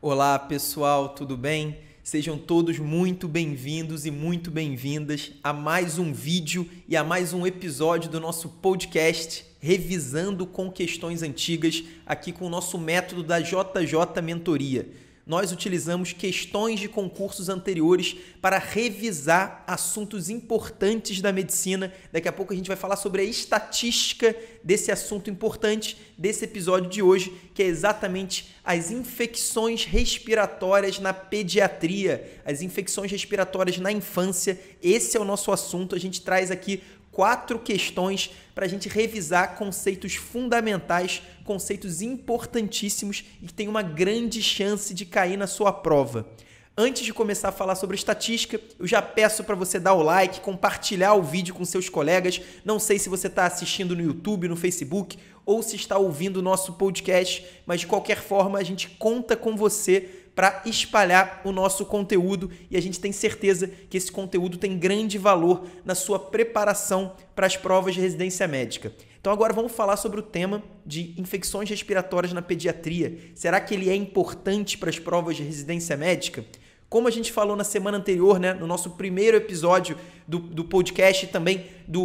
Olá pessoal, tudo bem? Sejam todos muito bem-vindos e muito bem-vindas a mais um vídeo e a mais um episódio do nosso podcast Revisando com Questões Antigas, aqui com o nosso método da JJ Mentoria. Nós utilizamos questões de concursos anteriores para revisar assuntos importantes da medicina. Daqui a pouco a gente vai falar sobre a estatística desse assunto importante desse episódio de hoje, que é exatamente as infecções respiratórias na pediatria, as infecções respiratórias na infância. Esse é o nosso assunto. A gente traz aqui 4 questões para a gente revisar conceitos fundamentais, conceitos importantíssimos e que tem uma grande chance de cair na sua prova. Antes de começar a falar sobre estatística, eu já peço para você dar o like, compartilhar o vídeo com seus colegas. Não sei se você está assistindo no YouTube, no Facebook ou se está ouvindo o nosso podcast, mas de qualquer forma a gente conta com você para espalhar o nosso conteúdo e a gente tem certeza que esse conteúdo tem grande valor na sua preparação para as provas de residência médica. Então agora vamos falar sobre o tema de infecções respiratórias na pediatria. Será que ele é importante para as provas de residência médica? Como a gente falou na semana anterior, no nosso primeiro episódio do podcast e também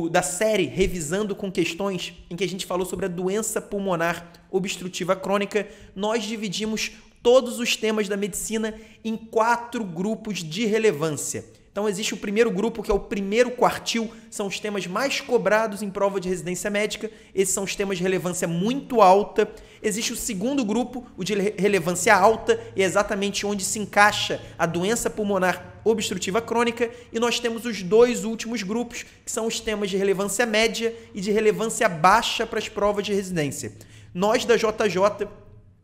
da série Revisando com Questões, em que a gente falou sobre a doença pulmonar obstrutiva crônica, nós dividimos todos os temas da medicina em 4 grupos de relevância. Então existe o primeiro grupo, que é o primeiro quartil, são os temas mais cobrados em prova de residência médica, esses são os temas de relevância muito alta. Existe o segundo grupo, o de relevância alta, e é exatamente onde se encaixa a doença pulmonar obstrutiva crônica, e nós temos os 2 últimos grupos, que são os temas de relevância média e de relevância baixa para as provas de residência. Nós da JJ,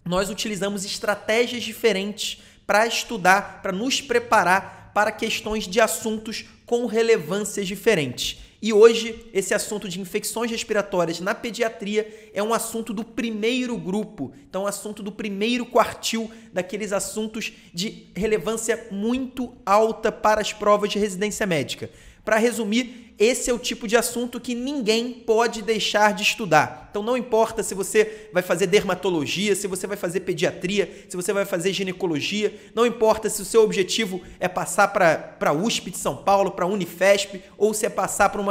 nós utilizamos estratégias diferentes para estudar, para nos preparar para questões de assuntos com relevâncias diferentes. E hoje, esse assunto de infecções respiratórias na pediatria é um assunto do primeiro grupo, então um assunto do primeiro quartil daqueles assuntos de relevância muito alta para as provas de residência médica. Para resumir, esse é o tipo de assunto que ninguém pode deixar de estudar. Então não importa se você vai fazer dermatologia, se você vai fazer pediatria, se você vai fazer ginecologia, não importa se o seu objetivo é passar para a USP de São Paulo, para a Unifesp, ou se é passar para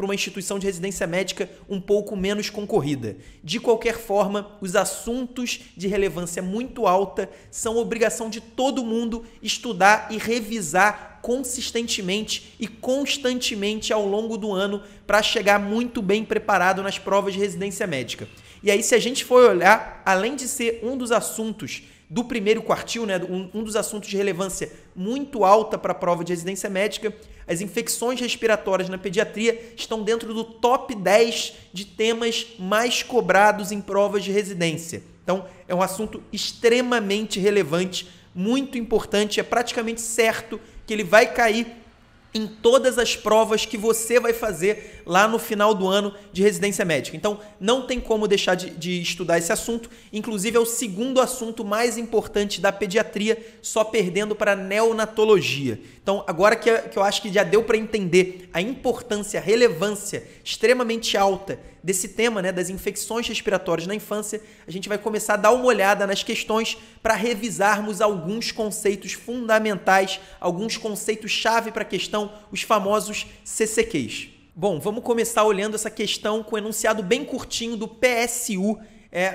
uma instituição de residência médica um pouco menos concorrida. De qualquer forma, os assuntos de relevância muito alta são obrigação de todo mundo estudar e revisar consistentemente e constantemente ao longo do ano para chegar muito bem preparado nas provas de residência médica. E aí, se a gente for olhar, além de ser um dos assuntos do primeiro quartil, um dos assuntos de relevância muito alta para a prova de residência médica, as infecções respiratórias na pediatria estão dentro do top 10 de temas mais cobrados em provas de residência. Então, é um assunto extremamente relevante, muito importante, é praticamente certo que ele vai cair em todas as provas que você vai fazer lá no final do ano de residência médica. Então, não tem como deixar de estudar esse assunto. Inclusive, é o segundo assunto mais importante da pediatria, só perdendo para a neonatologia. Então, agora que eu acho que já deu para entender a importância, a relevância extremamente alta desse tema, das infecções respiratórias na infância, a gente vai começar a dar uma olhada nas questões para revisarmos alguns conceitos fundamentais, alguns conceitos-chave para a questão, os famosos CCQs. Bom, vamos começar olhando essa questão com um enunciado bem curtinho do PSU.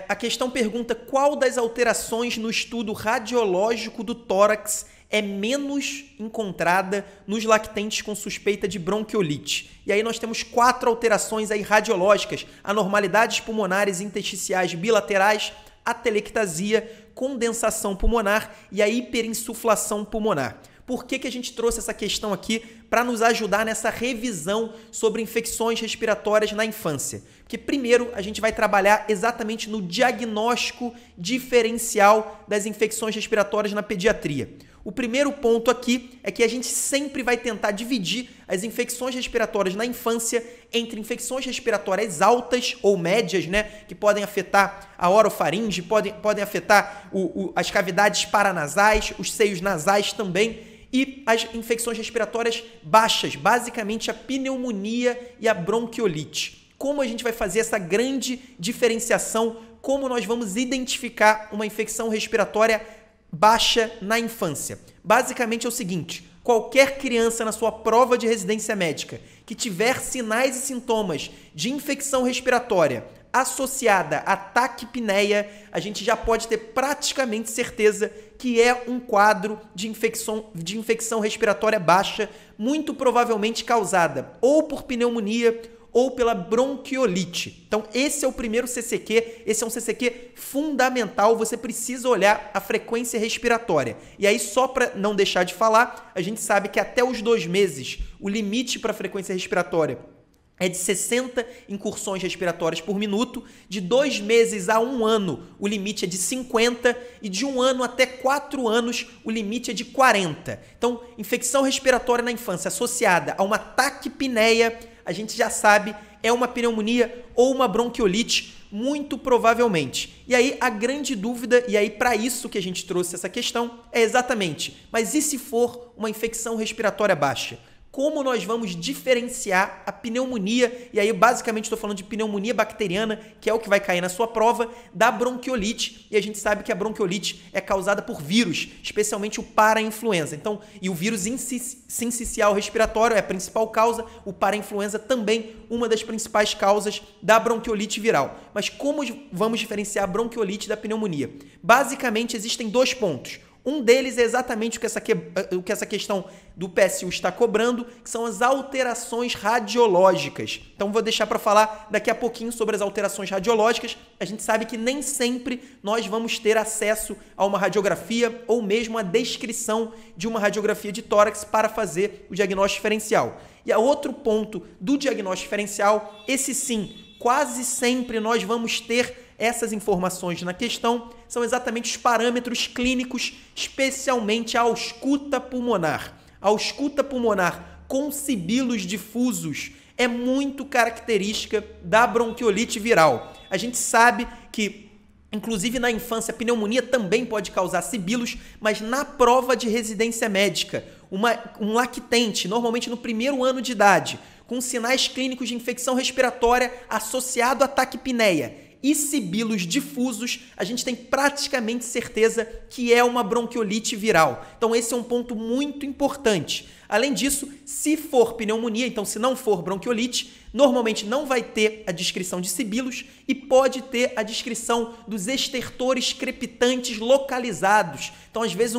A questão pergunta qual das alterações no estudo radiológico do tórax é menos encontrada nos lactentes com suspeita de bronquiolite. E aí nós temos 4 alterações aí radiológicas: anormalidades pulmonares intersticiais bilaterais, atelectasia, condensação pulmonar e a hiperinsuflação pulmonar. Por que a gente trouxe essa questão aqui? Para nos ajudar nessa revisão sobre infecções respiratórias na infância. Porque primeiro a gente vai trabalhar exatamente no diagnóstico diferencial das infecções respiratórias na pediatria. O primeiro ponto aqui é que a gente sempre vai tentar dividir as infecções respiratórias na infância entre infecções respiratórias altas ou médias, que podem afetar a orofaringe, podem afetar as cavidades paranasais, os seios nasais também, e as infecções respiratórias baixas, basicamente a pneumonia e a bronquiolite. Como a gente vai fazer essa grande diferenciação? Como nós vamos identificar uma infecção respiratória baixa na infância. Basicamente é o seguinte: qualquer criança na sua prova de residência médica que tiver sinais e sintomas de infecção respiratória associada à taquipneia, a gente já pode ter praticamente certeza que é um quadro de infecção respiratória baixa, muito provavelmente causada ou por pneumonia ou pela bronquiolite. Então, esse é o primeiro CCQ, esse é um CCQ fundamental, você precisa olhar a frequência respiratória. E aí, só para não deixar de falar, a gente sabe que até os 2 meses, o limite para a frequência respiratória é de 60 incursões respiratórias por minuto, de 2 meses a 1 ano o limite é de 50 e de 1 ano até 4 anos o limite é de 40. Então, infecção respiratória na infância associada a uma taquipneia, a gente já sabe, é uma pneumonia ou uma bronquiolite, muito provavelmente. E aí a grande dúvida, e aí para isso que a gente trouxe essa questão, é exatamente, mas e se for uma infecção respiratória baixa? Como nós vamos diferenciar a pneumonia, e aí basicamente estou falando de pneumonia bacteriana, que é o que vai cair na sua prova, da bronquiolite, e a gente sabe que a bronquiolite é causada por vírus, especialmente o parainfluenza. Então, e o vírus sincicial respiratório é a principal causa, o parainfluenza também uma das principais causas da bronquiolite viral. Mas como vamos diferenciar a bronquiolite da pneumonia? Basicamente existem 2 pontos. Um deles é exatamente o que essa questão do PSU está cobrando, que são as alterações radiológicas. Então, vou deixar para falar daqui a pouquinho sobre as alterações radiológicas. A gente sabe que nem sempre nós vamos ter acesso a uma radiografia ou mesmo a descrição de uma radiografia de tórax para fazer o diagnóstico diferencial. E a outro ponto do diagnóstico diferencial, esse sim, quase sempre nós vamos ter essas informações na questão, são exatamente os parâmetros clínicos, especialmente a ausculta pulmonar. A ausculta pulmonar com sibilos difusos é muito característica da bronquiolite viral. A gente sabe que, inclusive na infância, a pneumonia também pode causar sibilos, mas na prova de residência médica, um lactente, normalmente no 1º ano de idade, com sinais clínicos de infecção respiratória associado à taquipneia e sibilos difusos, a gente tem praticamente certeza que é uma bronquiolite viral. Então esse é um ponto muito importante. Além disso, se for pneumonia, então se não for bronquiolite, normalmente não vai ter a descrição de sibilos e pode ter a descrição dos estertores crepitantes localizados. Então, às vezes,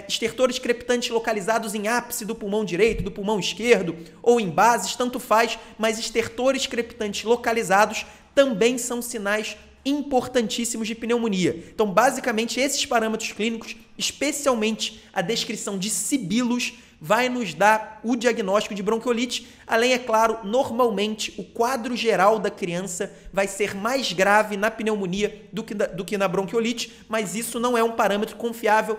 estertores crepitantes localizados em ápice do pulmão direito, do pulmão esquerdo ou em bases, tanto faz, mas estertores crepitantes localizados também são sinais importantíssimos de pneumonia. Então, basicamente, esses parâmetros clínicos, especialmente a descrição de sibilos, vai nos dar o diagnóstico de bronquiolite. Além, é claro, normalmente, o quadro geral da criança vai ser mais grave na pneumonia do que na bronquiolite, mas isso não é um parâmetro confiável,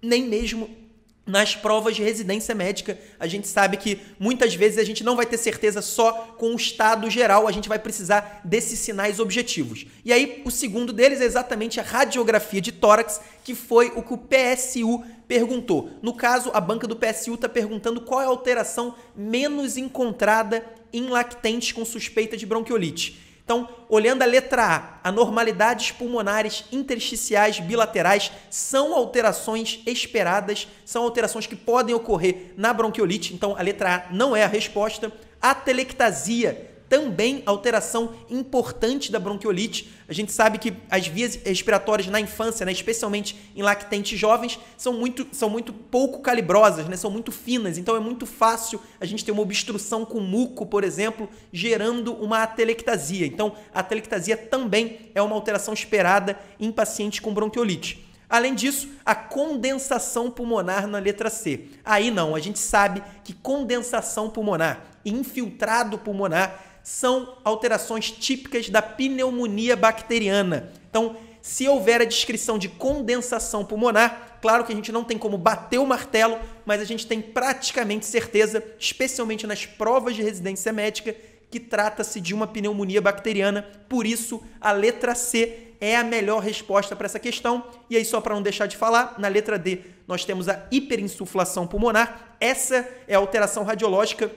nem mesmo nas provas de residência médica. A gente sabe que muitas vezes a gente não vai ter certeza só com o estado geral, a gente vai precisar desses sinais objetivos. E aí, o segundo deles é exatamente a radiografia de tórax, que foi o que o PSU perguntou. No caso, a banca do PSU está perguntando qual é a alteração menos encontrada em lactentes com suspeita de bronquiolite. Então, olhando a letra A, anormalidades pulmonares intersticiais bilaterais são alterações esperadas, são alterações que podem ocorrer na bronquiolite. Então, a letra A não é a resposta. Atelectasia, também alteração importante da bronquiolite. A gente sabe que as vias respiratórias na infância, né, especialmente em lactentes jovens, são muito pouco calibrosas, né, são muito finas. Então é muito fácil a gente ter uma obstrução com muco, por exemplo, gerando uma atelectasia. Então a atelectasia também é uma alteração esperada em pacientes com bronquiolite. Além disso, a condensação pulmonar na letra C. Aí não, a gente sabe que condensação pulmonar e infiltrado pulmonar são alterações típicas da pneumonia bacteriana. Então, se houver a descrição de condensação pulmonar, claro que a gente não tem como bater o martelo, mas a gente tem praticamente certeza, especialmente nas provas de residência médica, que trata-se de uma pneumonia bacteriana. Por isso, a letra C é a melhor resposta para essa questão. E aí, só para não deixar de falar, na letra D nós temos a hiperinsuflação pulmonar. Essa é a alteração radiológica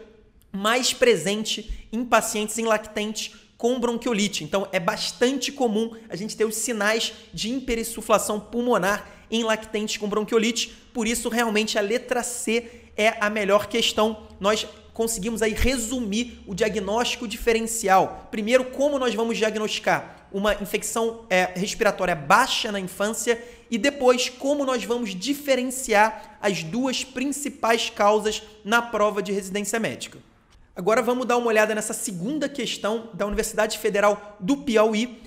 mais presente em pacientes em lactentes com bronquiolite. Então, é bastante comum a gente ter os sinais de hiperessuflação pulmonar em lactentes com bronquiolite. Por isso, realmente, a letra C é a melhor questão. Nós conseguimos aí resumir o diagnóstico diferencial. Primeiro, como nós vamos diagnosticar uma infecção respiratória baixa na infância e depois como nós vamos diferenciar as duas principais causas na prova de residência médica. Agora vamos dar uma olhada nessa segunda questão da Universidade Federal do Piauí.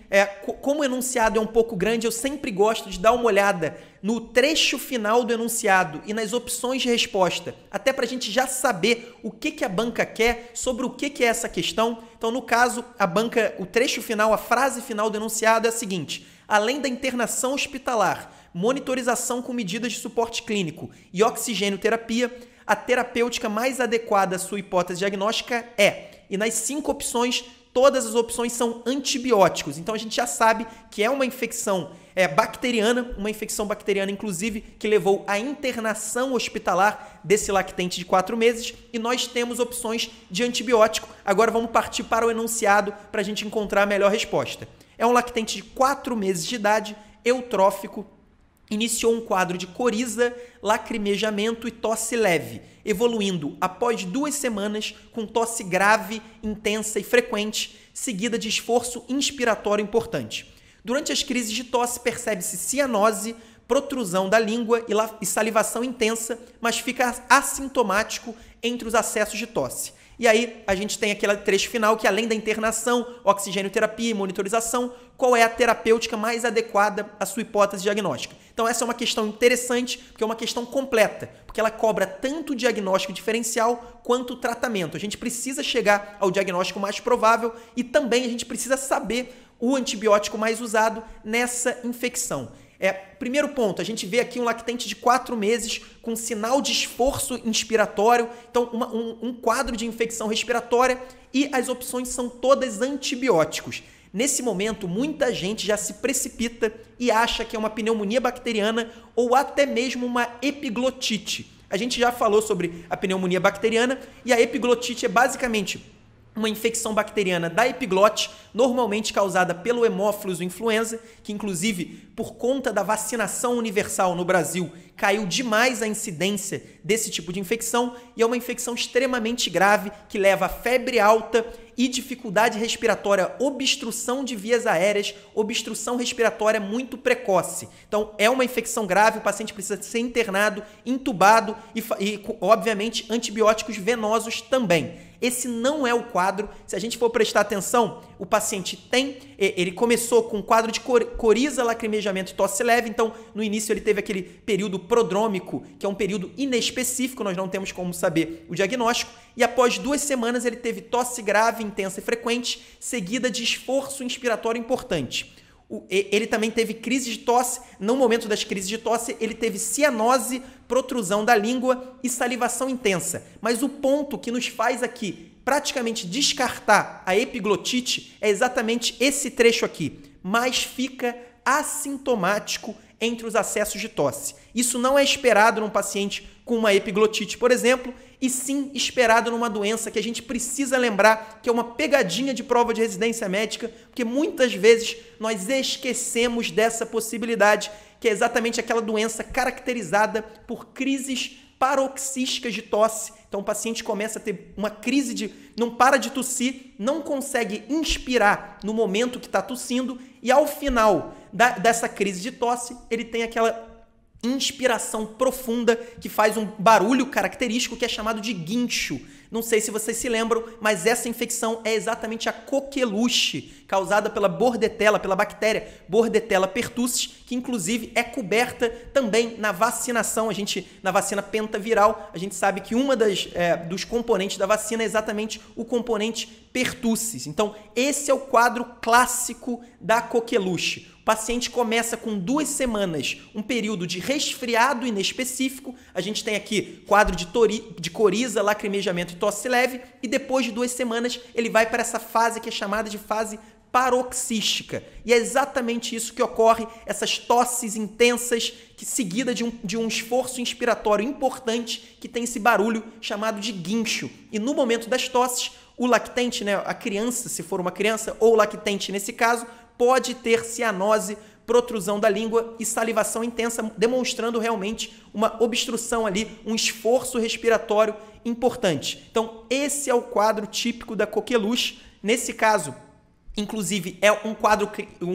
Como o enunciado é um pouco grande, eu sempre gosto de dar uma olhada no trecho final do enunciado e nas opções de resposta, até para a gente já saber o que a banca quer, sobre o que é essa questão. Então, no caso, o trecho final, a frase final do enunciado é a seguinte: além da internação hospitalar, monitorização com medidas de suporte clínico e oxigênio terapia, a terapêutica mais adequada à sua hipótese diagnóstica é, e nas 5 opções, todas as opções são antibióticos. Então a gente já sabe que é uma infecção bacteriana, uma infecção bacteriana, inclusive, que levou à internação hospitalar desse lactente de 4 meses, e nós temos opções de antibiótico. Agora vamos partir para o enunciado para a gente encontrar a melhor resposta. É um lactente de 4 meses de idade, eutrófico, iniciou um quadro de coriza, lacrimejamento e tosse leve, evoluindo após 2 semanas com tosse grave, intensa e frequente, seguida de esforço inspiratório importante. Durante as crises de tosse percebe-se cianose, protrusão da língua e salivação intensa, mas fica assintomático entre os acessos de tosse. E aí a gente tem aquele trecho final que, além da internação, oxigênio terapia e monitorização, qual é a terapêutica mais adequada à sua hipótese diagnóstica? Então essa é uma questão interessante, porque é uma questão completa, porque ela cobra tanto o diagnóstico diferencial quanto o tratamento. A gente precisa chegar ao diagnóstico mais provável e também a gente precisa saber o antibiótico mais usado nessa infecção. Primeiro ponto, a gente vê aqui um lactente de 4 meses com sinal de esforço inspiratório, então um quadro de infecção respiratória, e as opções são todas antibióticos. Nesse momento, muita gente já se precipita e acha que é uma pneumonia bacteriana ou até mesmo uma epiglotite. A gente já falou sobre a pneumonia bacteriana e a epiglotite é basicamente uma infecção bacteriana da epiglote, normalmente causada pelo Haemophilus influenza, que inclusive por conta da vacinação universal no Brasil caiu demais a incidência desse tipo de infecção, e é uma infecção extremamente grave que leva a febre alta e dificuldade respiratória, obstrução de vias aéreas, obstrução respiratória muito precoce. Então é uma infecção grave, o paciente precisa ser internado, intubado e obviamente antibióticos venosos também. Esse não é o quadro. Se a gente for prestar atenção, o paciente ele começou com um quadro de coriza, lacrimejamento e tosse leve. Então, no início ele teve aquele período prodrômico, que é um período inespecífico, nós não temos como saber o diagnóstico. E após 2 semanas ele teve tosse grave, intensa e frequente, seguida de esforço inspiratório importante. Ele também teve crise de tosse. No momento das crises de tosse, ele teve cianose, protrusão da língua e salivação intensa. Mas o ponto que nos faz aqui praticamente descartar a epiglotite é exatamente esse trecho aqui. Mas fica assintomático entre os acessos de tosse. Isso não é esperado num paciente com uma epiglotite, por exemplo, e sim esperado numa doença que a gente precisa lembrar que é uma pegadinha de prova de residência médica, porque muitas vezes nós esquecemos dessa possibilidade, que é exatamente aquela doença caracterizada por crises paroxísticas de tosse. Então o paciente começa a ter uma crise não para de tossir, não consegue inspirar no momento que está tossindo, e ao final dessa crise de tosse, ele tem aquela inspiração profunda que faz um barulho característico que é chamado de guincho. Não sei se vocês se lembram, mas essa infecção é exatamente a coqueluche, causada pela bordetella, pela bactéria Bordetella pertussis, que inclusive é coberta também na vacinação. Na vacina pentaviral, a gente sabe que uma dos componentes da vacina é exatamente o componente pertussis. Então, esse é o quadro clássico da coqueluche. O paciente começa com 2 semanas, um período de resfriado inespecífico. A gente tem aqui quadro de coriza, lacrimejamento e tosse leve, e depois de 2 semanas ele vai para essa fase que é chamada de fase paroxística. E é exatamente isso que ocorre, essas tosses intensas, seguida de um esforço inspiratório importante que tem esse barulho chamado de guincho. E no momento das tosses, o lactente, né, a criança, se for uma criança, ou o lactente nesse caso, pode ter cianose, protrusão da língua e salivação intensa, demonstrando realmente uma obstrução ali, um esforço respiratório importante. Então, esse é o quadro típico da coqueluche. Nesse caso, inclusive, é um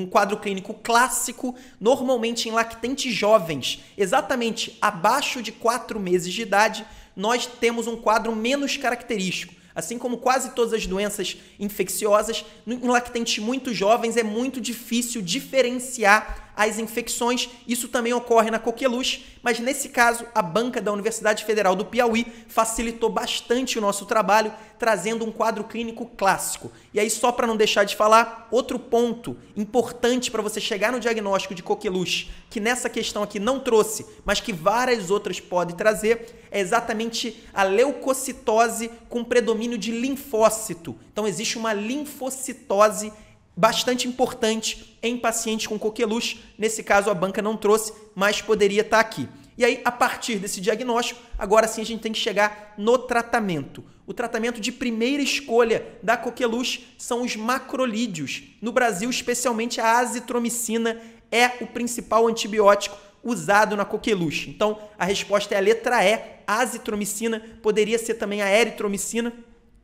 quadro clínico clássico, normalmente em lactentes jovens, exatamente abaixo de 4 meses de idade, nós temos um quadro menos característico. Assim como quase todas as doenças infecciosas, em lactentes muito jovens é muito difícil diferenciar as infecções. Isso também ocorre na coqueluche, mas nesse caso a banca da Universidade Federal do Piauí facilitou bastante o nosso trabalho, trazendo um quadro clínico clássico. E aí, só para não deixar de falar, outro ponto importante para você chegar no diagnóstico de coqueluche, que nessa questão aqui não trouxe, mas que várias outras podem trazer, é exatamente a leucocitose com predomínio de linfócito. Então, existe uma linfocitose bastante importante em pacientes com coqueluche. Nesse caso, a banca não trouxe, mas poderia estar aqui. E aí, a partir desse diagnóstico, agora sim a gente tem que chegar no tratamento. O tratamento de primeira escolha da coqueluche são os macrolídeos. No Brasil, especialmente a azitromicina é o principal antibiótico usado na coqueluche. Então, a resposta é a letra E, azitromicina, poderia ser também a eritromicina,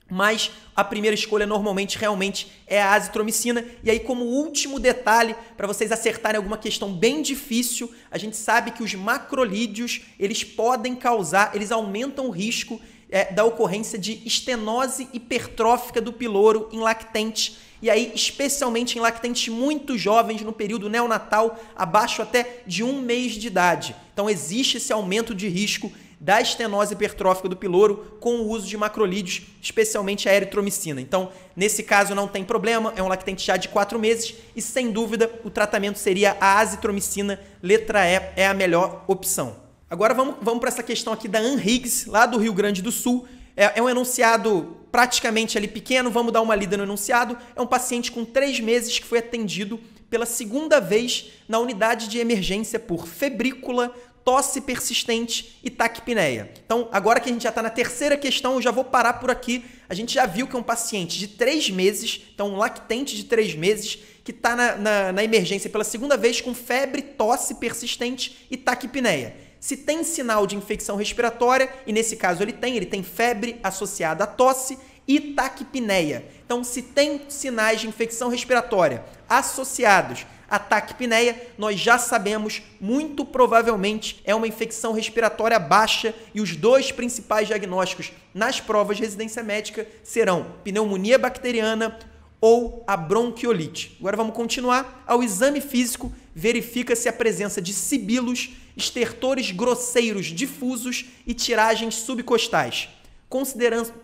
mas a primeira escolha normalmente realmente é a azitromicina. E aí, como último detalhe, para vocês acertarem alguma questão bem difícil, a gente sabe que os macrolídeos, eles podem causar, eles aumentam o risco da ocorrência de estenose hipertrófica do piloro em lactente. E aí, especialmente em lactentes muito jovens, no período neonatal, abaixo até de 1 mês de idade. Então, existe esse aumento de risco da estenose hipertrófica do piloro com o uso de macrolídeos, especialmente a eritromicina. Então, nesse caso não tem problema, é um lactente já de 4 meses e, sem dúvida, o tratamento seria a azitromicina, letra E é a melhor opção. Agora vamos para essa questão aqui da Ann Higgs, lá do Rio Grande do Sul. É um enunciado praticamente ali pequeno, vamos dar uma lida no enunciado. É um paciente com 3 meses que foi atendido pela segunda vez na unidade de emergência por febrícula, tosse persistente e taquipneia. Então, agora que a gente já está na terceira questão, eu já vou parar por aqui. A gente já viu que é um paciente de 3 meses, então um lactente de 3 meses, que está na emergência pela segunda vez com febre, tosse persistente e taquipneia. Se tem sinal de infecção respiratória, e nesse caso ele tem febre associada à tosse e taquipneia. Então, se tem sinais de infecção respiratória associados à taquipneia, nós já sabemos, muito provavelmente é uma infecção respiratória baixa, e os 2 principais diagnósticos nas provas de residência médica serão pneumonia bacteriana ou a bronquiolite. Agora vamos continuar. Ao exame físico, verifica-se a presença de sibilos, estertores grosseiros difusos e tiragens subcostais.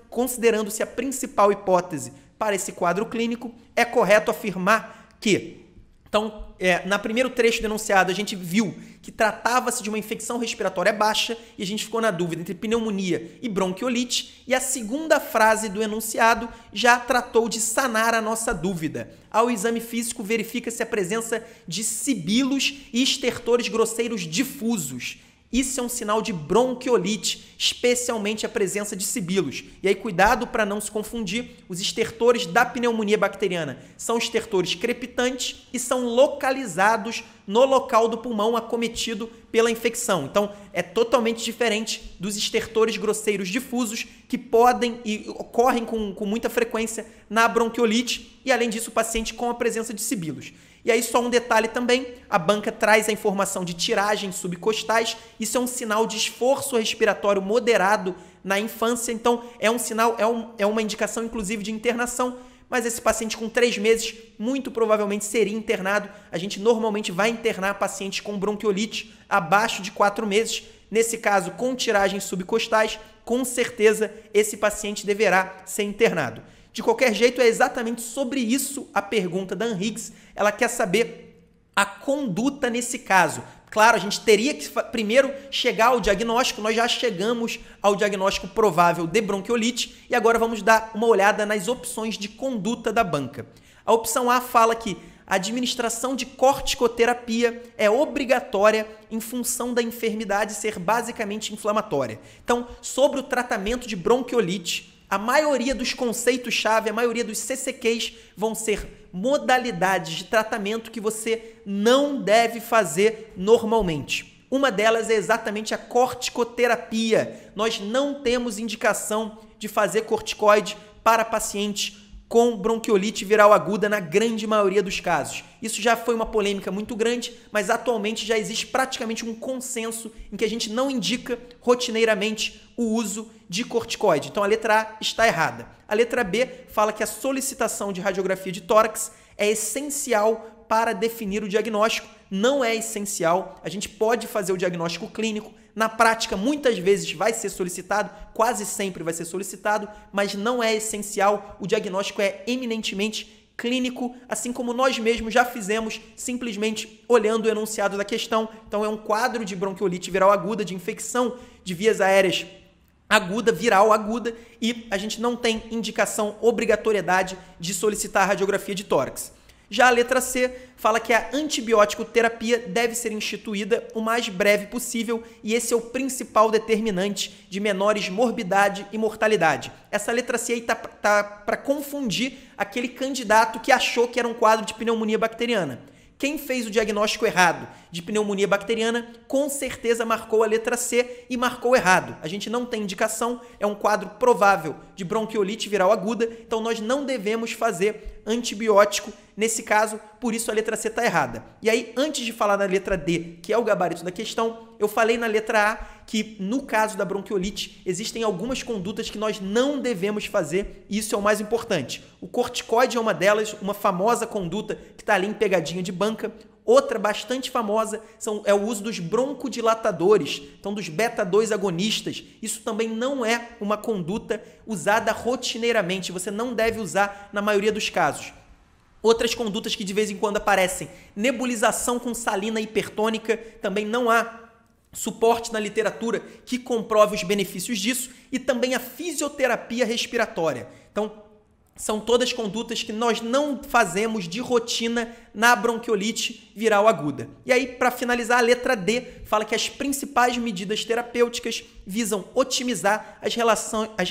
Considerando-se a principal hipótese para esse quadro clínico, é correto afirmar que... Então, no primeiro trecho do enunciado, a gente viu que tratava-se de uma infecção respiratória baixa e a gente ficou na dúvida entre pneumonia e bronquiolite. E a segunda frase do enunciado já tratou de sanar a nossa dúvida. Ao exame físico, verifica-se a presença de sibilos e estertores grosseiros difusos. Isso é um sinal de bronquiolite, especialmente a presença de sibilos. E aí, cuidado para não se confundir, os estertores da pneumonia bacteriana são estertores crepitantes e são localizados no local do pulmão acometido pela infecção. Então, é totalmente diferente dos estertores grosseiros difusos, que podem e ocorrem com muita frequência na bronquiolite, e além disso, o paciente com a presença de sibilos. E aí, só um detalhe também, a banca traz a informação de tiragens subcostais. Isso é um sinal de esforço respiratório moderado na infância, então é um sinal, é uma indicação inclusive de internação, mas esse paciente com 3 meses muito provavelmente seria internado. A gente normalmente vai internar pacientes com bronquiolite abaixo de 4 meses, nesse caso com tiragens subcostais, com certeza esse paciente deverá ser internado. De qualquer jeito, é exatamente sobre isso a pergunta da Ann Higgs. Ela quer saber a conduta nesse caso. Claro, a gente teria que primeiro chegar ao diagnóstico, nós já chegamos ao diagnóstico provável de bronquiolite e agora vamos dar uma olhada nas opções de conduta da banca. A opção A fala que a administração de corticoterapia é obrigatória em função da enfermidade ser basicamente inflamatória. Então, sobre o tratamento de bronquiolite, a maioria dos conceitos-chave, a maioria dos CCQs vão ser modalidades de tratamento que você não deve fazer normalmente. Uma delas é exatamente a corticoterapia. Nós não temos indicação de fazer corticoide para pacientes com bronquiolite viral aguda na grande maioria dos casos. Isso já foi uma polêmica muito grande, mas atualmente já existe praticamente um consenso em que a gente não indica rotineiramente o uso de corticoide. Então a letra A está errada. A letra B fala que a solicitação de radiografia de tórax é essencial para definir o diagnóstico. Não é essencial, a gente pode fazer o diagnóstico clínico. Na prática, muitas vezes vai ser solicitado, quase sempre vai ser solicitado, mas não é essencial. O diagnóstico é eminentemente clínico, assim como nós mesmos já fizemos, simplesmente olhando o enunciado da questão. Então, é um quadro de bronquiolite viral aguda, de infecção de vias aéreas aguda, viral aguda, e a gente não tem indicação, obrigatoriedade de solicitar a radiografia de tórax. Já a letra C fala que a antibiótico terapia deve ser instituída o mais breve possível e esse é o principal determinante de menores morbidade e mortalidade. Essa letra C aí tá para confundir aquele candidato que achou que era um quadro de pneumonia bacteriana. Quem fez o diagnóstico errado de pneumonia bacteriana, com certeza marcou a letra C e marcou errado. A gente não tem indicação, é um quadro provável de bronquiolite viral aguda, então nós não devemos fazer antibiótico nesse caso, por isso a letra C está errada. E aí, antes de falar na letra D, que é o gabarito da questão, eu falei na letra A que, no caso da bronquiolite, existem algumas condutas que nós não devemos fazer, e isso é o mais importante. O corticoide é uma delas, uma famosa conduta que está ali em pegadinha de banca. Outra bastante famosa é o uso dos broncodilatadores, então dos beta-2 agonistas. Isso também não é uma conduta usada rotineiramente, você não deve usar na maioria dos casos. Outras condutas que de vez em quando aparecem, nebulização com salina hipertônica, também não há suporte na literatura que comprove os benefícios disso, e também a fisioterapia respiratória. Então, são todas condutas que nós não fazemos de rotina na bronquiolite viral aguda. E aí, para finalizar, a letra D fala que as principais medidas terapêuticas visam otimizar as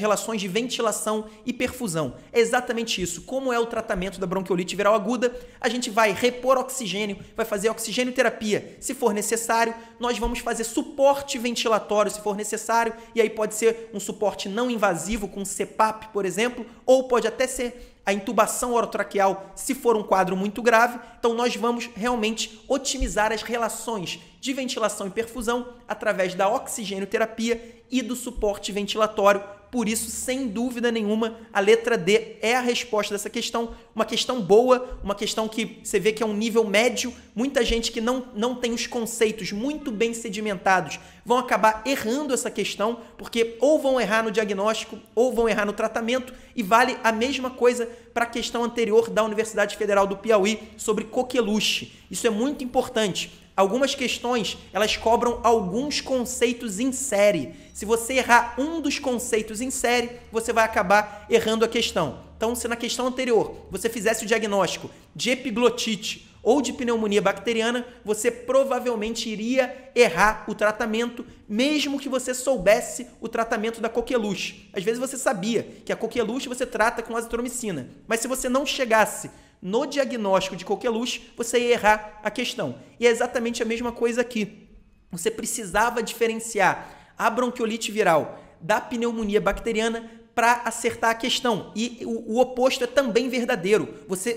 relações de ventilação e perfusão. É exatamente isso. Como é o tratamento da bronquiolite viral aguda? A gente vai repor oxigênio, vai fazer oxigênio-terapia. Se for necessário, nós vamos fazer suporte ventilatório, se for necessário, e aí pode ser um suporte não invasivo, com CPAP, por exemplo, ou pode até ser a intubação orotraqueal, se for um quadro muito grave. Então nós vamos realmente otimizar as relações de ventilação e perfusão através da oxigênio-terapia e do suporte ventilatório. Por isso, sem dúvida nenhuma, a letra D é a resposta dessa questão. Uma questão boa, uma questão que você vê que é um nível médio. Muita gente que não tem os conceitos muito bem sedimentados vão acabar errando essa questão, porque ou vão errar no diagnóstico ou vão errar no tratamento, e vale a mesma coisa para a questão anterior da Universidade Federal do Piauí sobre coqueluche. Isso é muito importante. Algumas questões, elas cobram alguns conceitos em série. Se você errar um dos conceitos em série, você vai acabar errando a questão. Então, se na questão anterior você fizesse o diagnóstico de epiglotite ou de pneumonia bacteriana, você provavelmente iria errar o tratamento, mesmo que você soubesse o tratamento da coqueluche. Às vezes você sabia que a coqueluche você trata com azitromicina, mas se você não chegasse no diagnóstico de coqueluche, você ia errar a questão. E é exatamente a mesma coisa aqui. Você precisava diferenciar a bronquiolite viral da pneumonia bacteriana para acertar a questão. E o oposto é também verdadeiro.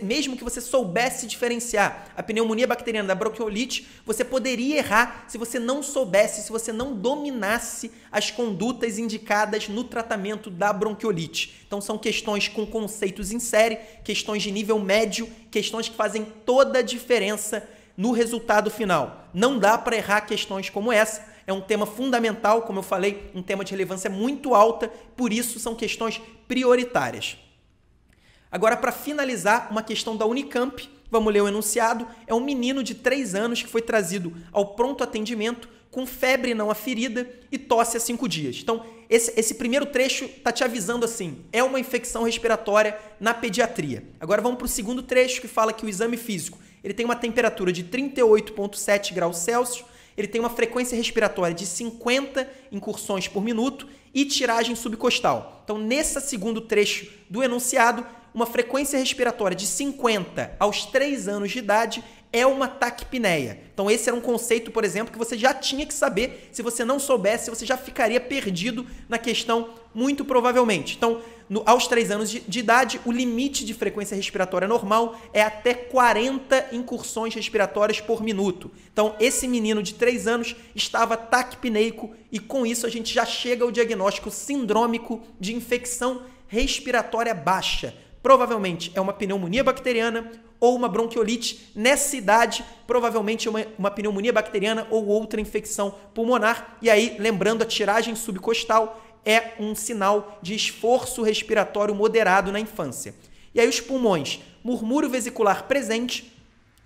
Mesmo que você soubesse diferenciar a pneumonia bacteriana da bronquiolite, você poderia errar se você não soubesse, se você não dominasse as condutas indicadas no tratamento da bronquiolite. Então são questões com conceitos em série, questões de nível médio, questões que fazem toda a diferença no resultado final. Não dá para errar questões como essa. É um tema fundamental, como eu falei, um tema de relevância muito alta, por isso são questões prioritárias. Agora, para finalizar, uma questão da Unicamp, vamos ler o enunciado. É um menino de 3 anos que foi trazido ao pronto atendimento com febre não aferida e tosse há 5 dias. Então, esse primeiro trecho está te avisando assim, é uma infecção respiratória na pediatria. Agora vamos para o segundo trecho, que fala que o exame físico ele tem uma temperatura de 38,7 graus Celsius ele tem uma frequência respiratória de 50 incursões por minuto e tiragem subcostal. Então, nesse segundo trecho do enunciado, uma frequência respiratória de 50 aos 3 anos de idade é uma taquipneia. Então, esse era um conceito, por exemplo, que você já tinha que saber. Se você não soubesse, você já ficaria perdido na questão, muito provavelmente. Então, aos 3 anos de idade, o limite de frequência respiratória normal é até 40 incursões respiratórias por minuto. Então, esse menino de 3 anos estava taquipneico e, com isso, a gente já chega ao diagnóstico sindrômico de infecção respiratória baixa. Provavelmente é uma pneumonia bacteriana ou uma bronquiolite. Nessa idade, provavelmente uma pneumonia bacteriana ou outra infecção pulmonar. E aí, lembrando, a tiragem subcostal é um sinal de esforço respiratório moderado na infância. E aí os pulmões, murmúrio vesicular presente,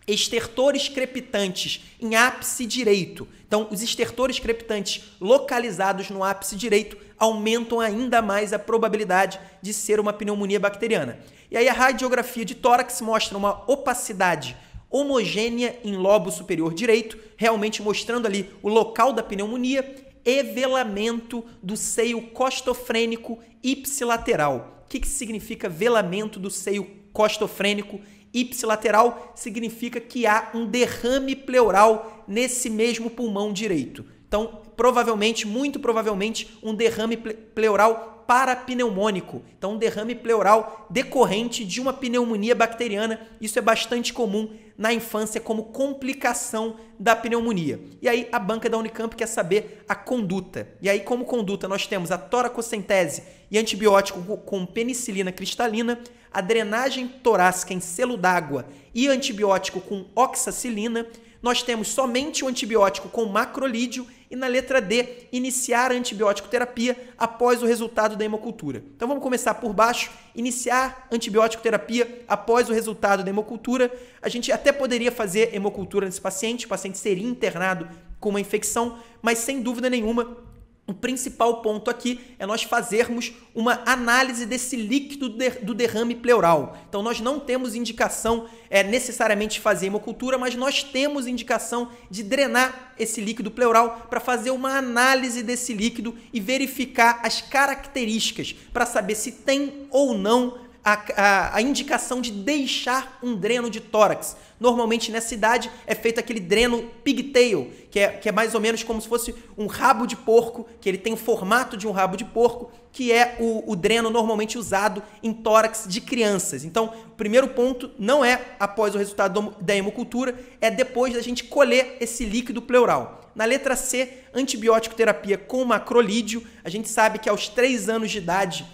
estertores crepitantes em ápice direito. Então, os estertores crepitantes localizados no ápice direito aumentam ainda mais a probabilidade de ser uma pneumonia bacteriana. E aí a radiografia de tórax mostra uma opacidade homogênea em lobo superior direito, realmente mostrando ali o local da pneumonia, e velamento do seio costofrênico ipsilateral. O que significa velamento do seio costofrênico ipsilateral? Significa que há um derrame pleural nesse mesmo pulmão direito. Então, provavelmente, muito provavelmente, um derrame pleural parapneumônico. Então, um derrame pleural decorrente de uma pneumonia bacteriana. Isso é bastante comum na infância como complicação da pneumonia. E aí, a banca da Unicamp quer saber a conduta. E aí, como conduta, nós temos a toracocentese e antibiótico com penicilina cristalina, a drenagem torácica em selo d'água e antibiótico com oxacilina. Nós temos somente o antibiótico com macrolídeo e, na letra D, iniciar a antibiótico terapia após o resultado da hemocultura. Então, vamos começar por baixo. Iniciar antibiótico terapia após o resultado da hemocultura. A gente até poderia fazer hemocultura nesse paciente, o paciente seria internado com uma infecção, mas, sem dúvida nenhuma, o principal ponto aqui é nós fazermos uma análise desse líquido do derrame pleural. Então, nós não temos indicação necessariamente de fazer hemocultura, mas nós temos indicação de drenar esse líquido pleural para fazer uma análise desse líquido e verificar as características para saber se tem ou não a indicação de deixar um dreno de tórax. Normalmente, nessa idade, é feito aquele dreno pigtail, que é mais ou menos como se fosse um rabo de porco, que ele tem o formato de um rabo de porco, que é o dreno normalmente usado em tórax de crianças. Então, o primeiro ponto não é após o resultado da hemocultura, é depois da gente colher esse líquido pleural. Na letra C, antibiótico terapia com macrolídeo. A gente sabe que aos 3 anos de idade,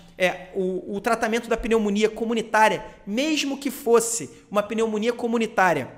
o tratamento da pneumonia comunitária, mesmo que fosse uma pneumonia comunitária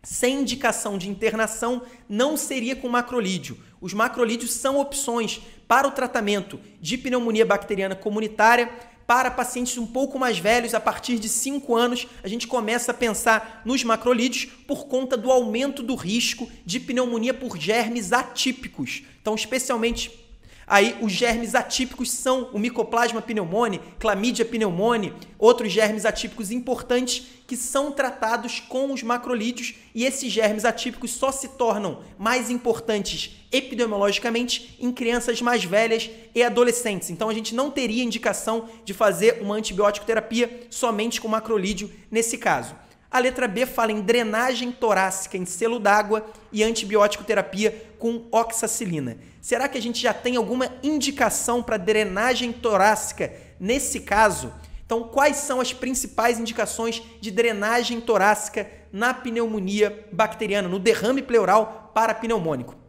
sem indicação de internação, não seria com macrolídeo. Os macrolídeos são opções para o tratamento de pneumonia bacteriana comunitária. Para pacientes um pouco mais velhos, a partir de 5 anos, a gente começa a pensar nos macrolídeos por conta do aumento do risco de pneumonia por germes atípicos. Então, especialmente aí, os germes atípicos são o Mycoplasma pneumoniae, Chlamydia pneumoniae, outros germes atípicos importantes que são tratados com os macrolídeos, e esses germes atípicos só se tornam mais importantes epidemiologicamente em crianças mais velhas e adolescentes. Então, a gente não teria indicação de fazer uma antibiótico terapia somente com macrolídeo nesse caso. A letra B fala em drenagem torácica em selo d'água e antibiótico terapia com oxacilina. Será que a gente já tem alguma indicação para drenagem torácica nesse caso? Então, quais são as principais indicações de drenagem torácica na pneumonia bacteriana, no derrame pleural parapneumônico?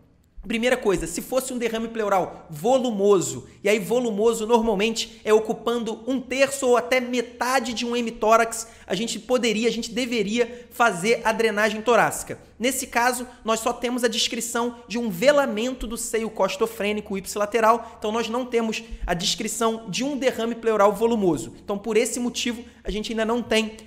Primeira coisa, se fosse um derrame pleural volumoso, e aí volumoso normalmente é ocupando 1/3 ou até metade de um hemitórax, a gente deveria fazer a drenagem torácica. Nesse caso, nós só temos a descrição de um velamento do seio costofrênico ipsilateral, então nós não temos a descrição de um derrame pleural volumoso. Então, por esse motivo, a gente ainda não tem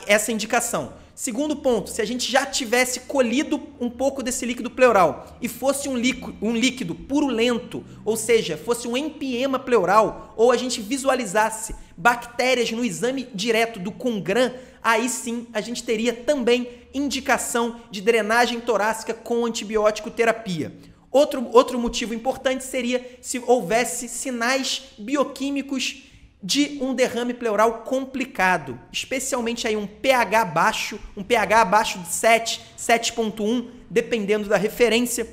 essa indicação. Segundo ponto, se a gente já tivesse colhido um pouco desse líquido pleural e fosse um líquido purulento, ou seja, fosse um empiema pleural, ou a gente visualizasse bactérias no exame direto do Congran, aí sim a gente teria também indicação de drenagem torácica com antibiótico terapia. Outro motivo importante seria se houvesse sinais bioquímicos de um derrame pleural complicado, especialmente aí um pH abaixo de 7, 7.1, dependendo da referência,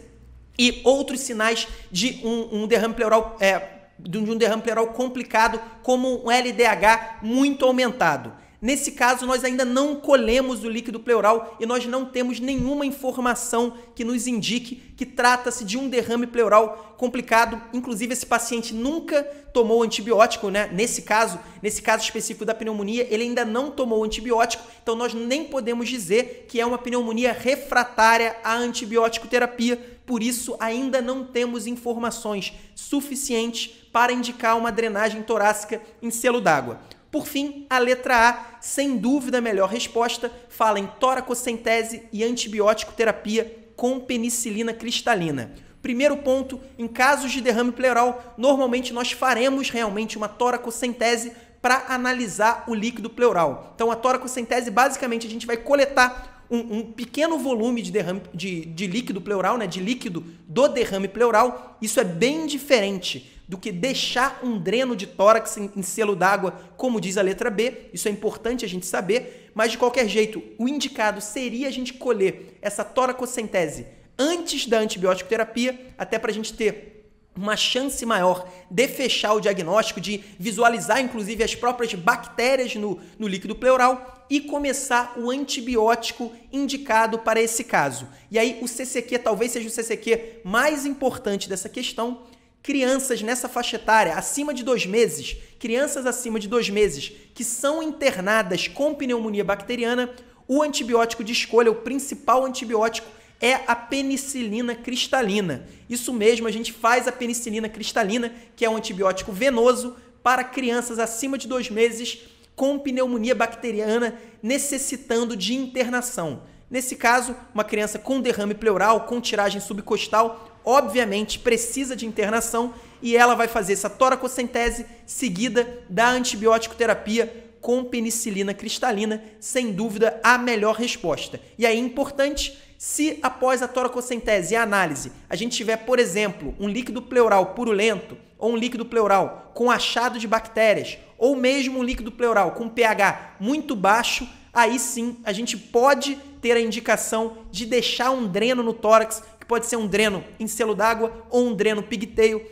e outros sinais de um derrame pleural complicado, como um LDH muito aumentado. Nesse caso, nós ainda não colhemos o líquido pleural e nós não temos nenhuma informação que nos indique que trata-se de um derrame pleural complicado. Inclusive, esse paciente nunca tomou antibiótico, né? Nesse caso específico da pneumonia, ele ainda não tomou antibiótico, então nós nem podemos dizer que é uma pneumonia refratária à antibiótico terapia. Por isso, ainda não temos informações suficientes para indicar uma drenagem torácica em selo d'água. Por fim, a letra A, sem dúvida a melhor resposta, fala em toracocentese e antibiótico terapia com penicilina cristalina. Primeiro ponto, em casos de derrame pleural, normalmente nós faremos realmente uma toracocentese para analisar o líquido pleural. Então, a toracocentese, basicamente, a gente vai coletar um pequeno volume de líquido pleural, né, de líquido do derrame pleural. Isso é bem diferente do que deixar um dreno de tórax em selo d'água, como diz a letra B. Isso é importante a gente saber, mas de qualquer jeito, o indicado seria a gente colher essa toracocentese antes da antibiótico terapia, até para a gente ter uma chance maior de fechar o diagnóstico, de visualizar inclusive as próprias bactérias no líquido pleural e começar o antibiótico indicado para esse caso. E aí o CCQ talvez seja o CCQ mais importante dessa questão. Crianças nessa faixa etária, acima de 2 meses, crianças acima de 2 meses que são internadas com pneumonia bacteriana, o antibiótico de escolha, o principal antibiótico, é a penicilina cristalina. Isso mesmo, a gente faz a penicilina cristalina, que é um antibiótico venoso para crianças acima de 2 meses com pneumonia bacteriana necessitando de internação. Nesse caso, uma criança com derrame pleural, com tiragem subcostal, obviamente precisa de internação e ela vai fazer essa toracocentese seguida da antibiótico terapia com penicilina cristalina, sem dúvida a melhor resposta. E aí, importante, se após a toracocentese e a análise a gente tiver, por exemplo, um líquido pleural purulento ou um líquido pleural com achado de bactérias ou mesmo um líquido pleural com pH muito baixo, aí sim a gente pode ter a indicação de deixar um dreno no tórax, que pode ser um dreno em selo d'água ou um dreno pigtail,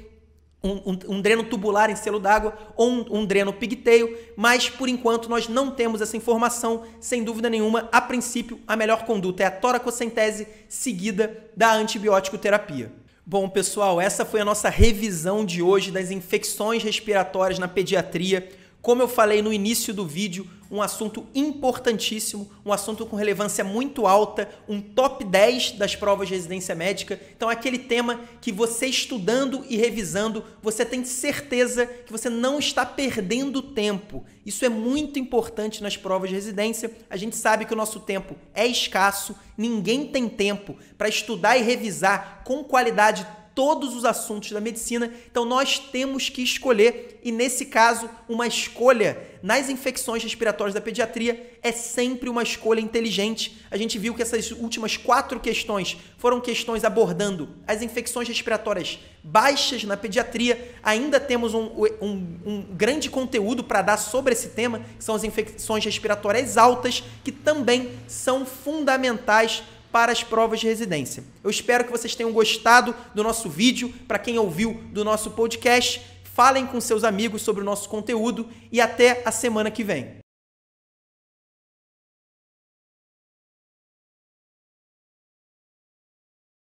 um dreno tubular em selo d'água ou um dreno pigtail, mas por enquanto nós não temos essa informação. Sem dúvida nenhuma, a princípio, a melhor conduta é a toracocentese seguida da antibiótico terapia. Bom, pessoal, essa foi a nossa revisão de hoje das infecções respiratórias na pediatria. Como eu falei no início do vídeo, um assunto importantíssimo, um assunto com relevância muito alta, um top 10 das provas de residência médica. Então é aquele tema que você estudando e revisando, você tem certeza que você não está perdendo tempo. Isso é muito importante nas provas de residência. A gente sabe que o nosso tempo é escasso, ninguém tem tempo para estudar e revisar com qualidade todos os assuntos da medicina, então nós temos que escolher, e nesse caso, uma escolha nas infecções respiratórias da pediatria é sempre uma escolha inteligente. A gente viu que essas últimas 4 questões foram questões abordando as infecções respiratórias baixas na pediatria. Ainda temos um grande conteúdo para dar sobre esse tema, que são as infecções respiratórias altas, que também são fundamentais para as provas de residência. Eu espero que vocês tenham gostado do nosso vídeo. Para quem ouviu do nosso podcast, falem com seus amigos sobre o nosso conteúdo e até a semana que vem.